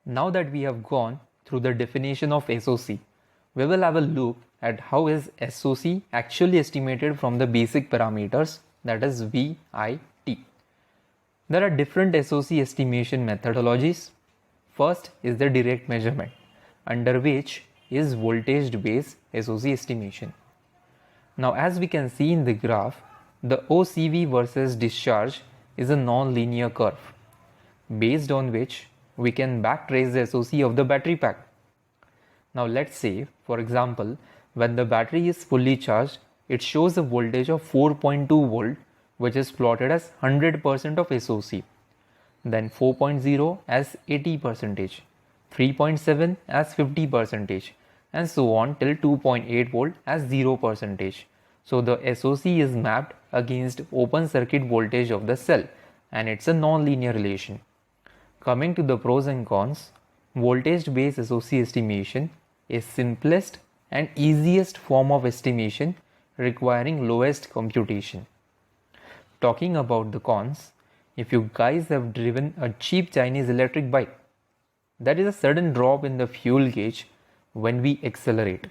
Now that we have gone through the definition of SOC, we will have a look at how is SOC actually estimated from the basic parameters, that is VIT. There are different SOC estimation methodologies. First is the direct measurement, under which is voltage based SOC estimation. Now as we can see in the graph, the OCV versus discharge is a non-linear curve, based on which we can backtrace the SOC of the battery pack. Now let's say, for example, when the battery is fully charged, it shows a voltage of 4.2 volt, which is plotted as 100% of SOC, then 4.0 as 80%, 3.7 as 50%, and so on till 2.8 volt as 0%. So the SOC is mapped against open circuit voltage of the cell, and it's a non-linear relation. Coming to the pros and cons, voltage based SOC estimation is simplest and easiest form of estimation requiring lowest computation. Talking about the cons, if you guys have driven a cheap Chinese electric bike, there is a sudden drop in the fuel gauge when we accelerate.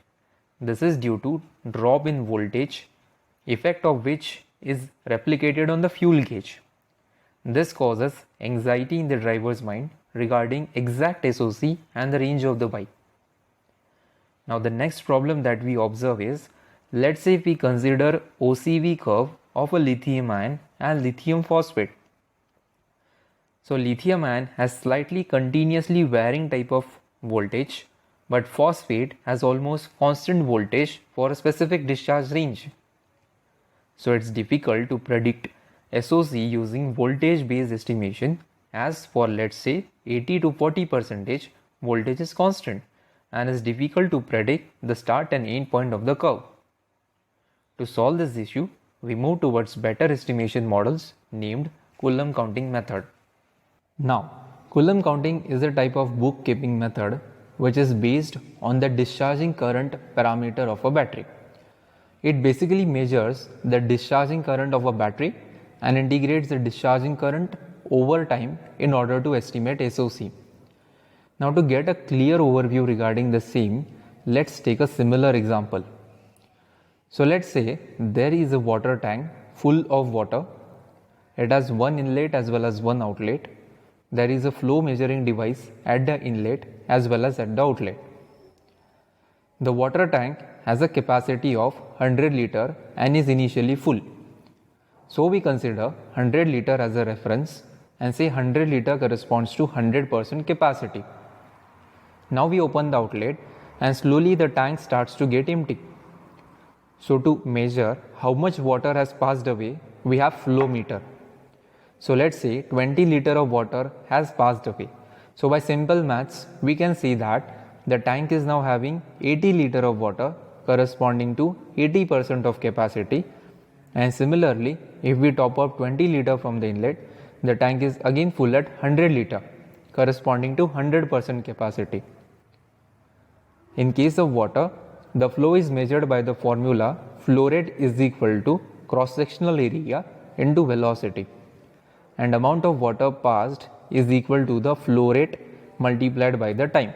This is due to drop in voltage, effect of which is replicated on the fuel gauge. This causes anxiety in the driver's mind regarding exact SOC and the range of the bike. Now the next problem that we observe is, let's say if we consider OCV curve of a lithium ion and lithium phosphate. So lithium ion has slightly continuously varying type of voltage, but phosphate has almost constant voltage for a specific discharge range. So it's difficult to predict SOC using voltage based estimation, as for let's say 80 to 40% voltage is constant and is difficult to predict the start and end point of the curve. To solve this issue, we move towards better estimation models named Coulomb counting method. Now, Coulomb counting is a type of bookkeeping method which is based on the discharging current parameter of a battery. It basically measures the discharging current of a battery and integrates the discharging current over time in order to estimate SOC. Now to get a clear overview regarding the same, let's take a similar example. So let's say there is a water tank full of water. It has one inlet as well as one outlet. There is a flow measuring device at the inlet as well as at the outlet. The water tank has a capacity of 100 liter and is initially full. So we consider 100 liter as a reference and say 100 liter corresponds to 100% capacity. Now we open the outlet and slowly the tank starts to get empty. So to measure how much water has passed away, we have flow meter. So let's say 20 liter of water has passed away. So by simple maths, we can see that the tank is now having 80 liter of water corresponding to 80% of capacity. And similarly, if we top up 20 liter from the inlet, the tank is again full at 100 liter corresponding to 100% capacity. In case of water, the flow is measured by the formula flow rate is equal to cross-sectional area into velocity, and amount of water passed is equal to the flow rate multiplied by the time.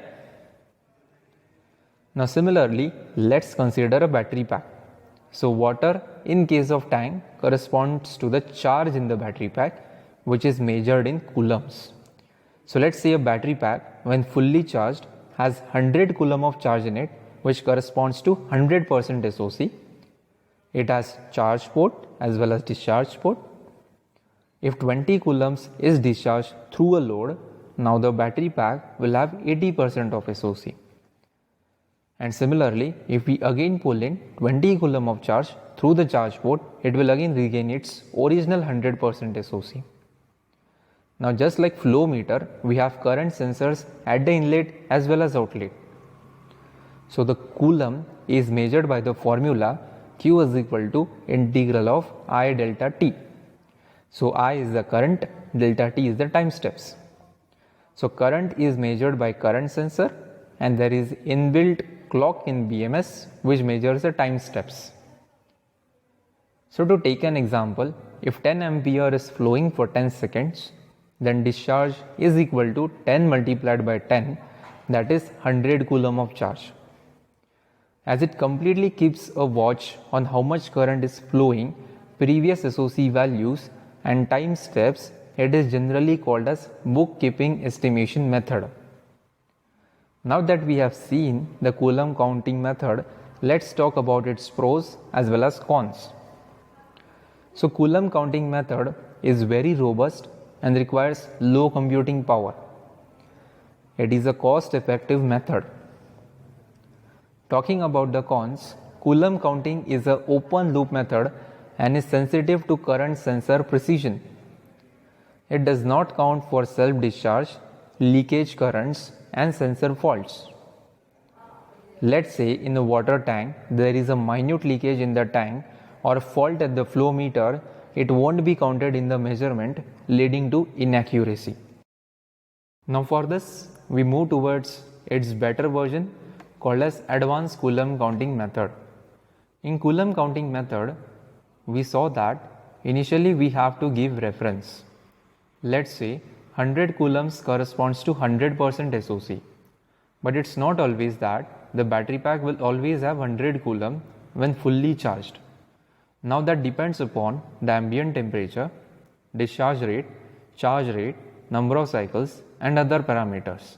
Now similarly, let's consider a battery pack. So water in case of tank corresponds to the charge in the battery pack, which is measured in coulombs. So let's say a battery pack when fully charged has 100 coulomb of charge in it, which corresponds to 100% SOC. It has charge port as well as discharge port. If 20 coulombs is discharged through a load, now the battery pack will have 80% of SOC. And similarly, if we again pull in 20 coulomb of charge through the charge port, it will again regain its original 100% SOC. Now just like flow meter, we have current sensors at the inlet as well as outlet. So the coulomb is measured by the formula Q is equal to integral of I delta T. So I is the current, delta T is the time steps. So current is measured by current sensor and there is inbuilt clock in BMS which measures the time steps. So to take an example, if 10 ampere is flowing for 10 seconds, then discharge is equal to 10 multiplied by 10, that is 100 coulomb of charge. As it completely keeps a watch on how much current is flowing, previous SOC values and time steps, it is generally called as bookkeeping estimation method. Now that we have seen the coulomb counting method, let's talk about its pros as well as cons. So coulomb counting method is very robust and requires low computing power. It is a cost-effective method. Talking about the cons, coulomb counting is an open loop method and is sensitive to current sensor precision. It does not count for self-discharge, leakage currents and sensor faults. Let's say in a water tank there is a minute leakage in the tank or fault at the flow meter, it won't be counted in the measurement, leading to inaccuracy. Now for this, we move towards its better version called as advanced coulomb counting method. In coulomb counting method, we saw that initially we have to give reference. Let's say 100 coulombs corresponds to 100% SOC. But it's not always that the battery pack will always have 100 coulomb when fully charged. Now that depends upon the ambient temperature, discharge rate, charge rate, number of cycles and other parameters.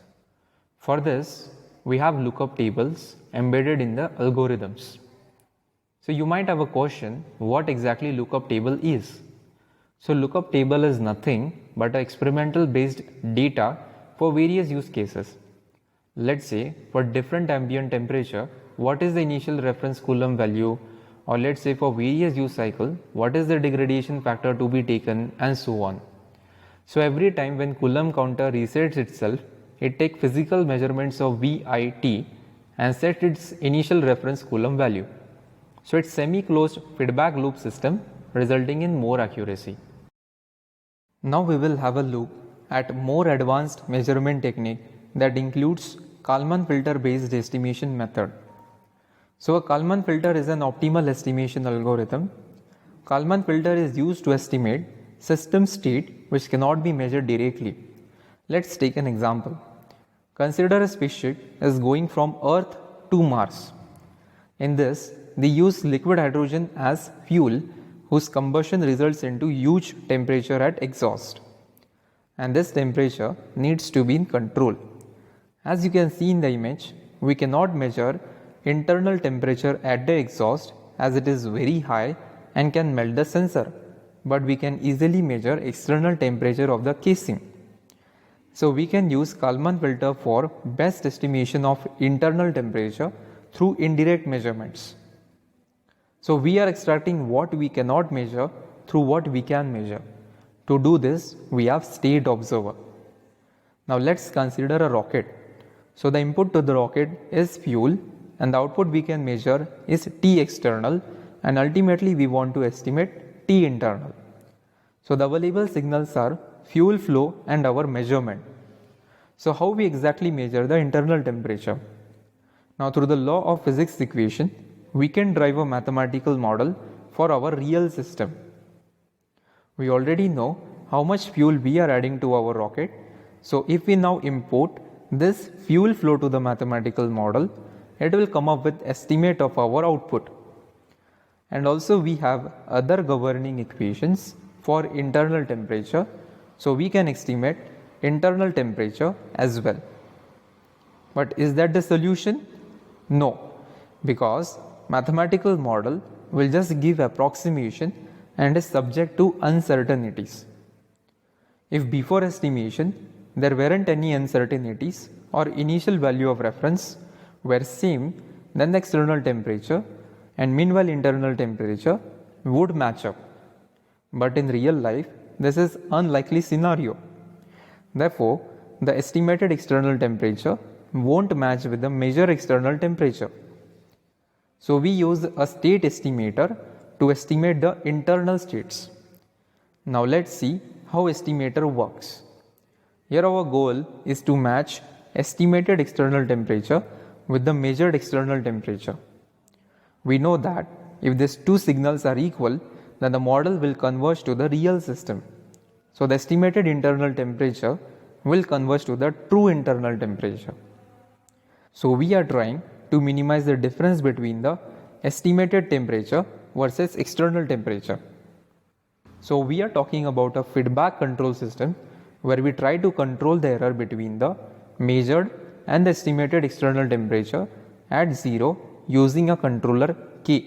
For this, we have lookup tables embedded in the algorithms. So you might have a question, what exactly lookup table is? So lookup table is nothing but experimental based data for various use cases. Let's say for different ambient temperature, what is the initial reference coulomb value, or let's say for various use cycle, what is the degradation factor to be taken and so on. So every time when coulomb counter resets itself, it takes physical measurements of VIT and sets its initial reference coulomb value. So it's semi-closed feedback loop system resulting in more accuracy. Now we will have a look at more advanced measurement technique that includes Kalman filter based estimation method. So a Kalman filter is an optimal estimation algorithm. Kalman filter is used to estimate system state which cannot be measured directly. Let's take an example. Consider a spaceship is going from Earth to Mars. In this, they use liquid hydrogen as fuel whose combustion results into huge temperature at exhaust. And this temperature needs to be in control. As you can see in the image, we cannot measure internal temperature at the exhaust as it is very high and can melt the sensor, but we can easily measure external temperature of the casing. So we can use Kalman filter for best estimation of internal temperature through indirect measurements. So we are extracting what we cannot measure through what we can measure. To do this, we have state observer. Now let's consider a rocket. So the input to the rocket is fuel and the output we can measure is T external, and ultimately we want to estimate T internal. So the available signals are fuel flow and our measurement. So how we exactly measure the internal temperature? Now through the law of physics equation, we can drive a mathematical model for our real system. We already know how much fuel we are adding to our rocket. So if we now import this fuel flow to the mathematical model, it will come up with estimate of our output. And also we have other governing equations for internal temperature. So we can estimate internal temperature as well. But is that the solution? No, because mathematical model will just give approximation and is subject to uncertainties. If before estimation there weren't any uncertainties or initial value of reference were same, then the external temperature and meanwhile internal temperature would match up. But in real life, this is unlikely scenario. Therefore, the estimated external temperature won't match with the measured external temperature. So we use a state estimator to estimate the internal states. Now let's see how estimator works. Here our goal is to match estimated external temperature with the measured external temperature. We know that if these two signals are equal, then the model will converge to the real system. So the estimated internal temperature will converge to the true internal temperature. So we are trying to minimize the difference between the estimated temperature versus external temperature. So we are talking about a feedback control system where we try to control the error between the measured and the estimated external temperature at 0 using a controller K.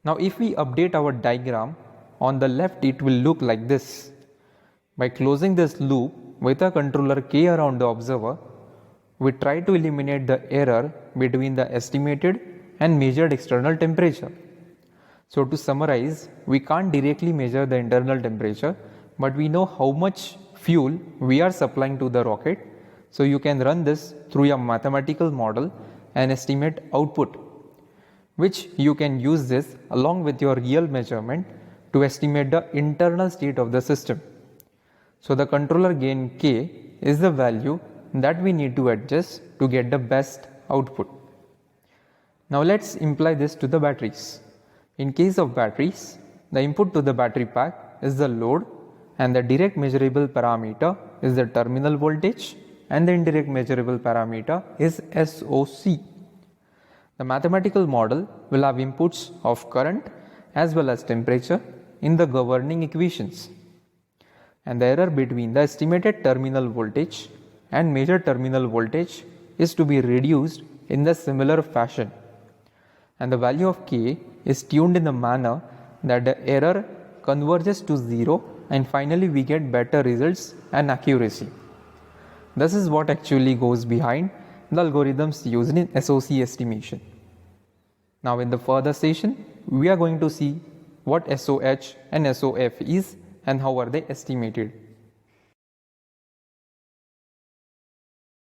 Now if we update our diagram, on the left it will look like this. By closing this loop with a controller K around the observer, we try to eliminate the error between the estimated and measured external temperature. So to summarize, we can't directly measure the internal temperature, but we know how much fuel we are supplying to the rocket. So you can run this through a mathematical model and estimate output, which you can use this along with your real measurement to estimate the internal state of the system. So the controller gain K is the value that we need to adjust to get the best output. Now let's imply this to the batteries. In case of batteries, the input to the battery pack is the load and the direct measurable parameter is the terminal voltage and the indirect measurable parameter is SOC. The mathematical model will have inputs of current as well as temperature in the governing equations. And the error between the estimated terminal voltage and measured terminal voltage is to be reduced in the similar fashion. And the value of K is tuned in a manner that the error converges to 0 and finally we get better results and accuracy. This is what actually goes behind the algorithms used in SOC estimation. Now in the further session, we are going to see what SOH and SOF is and how are they estimated.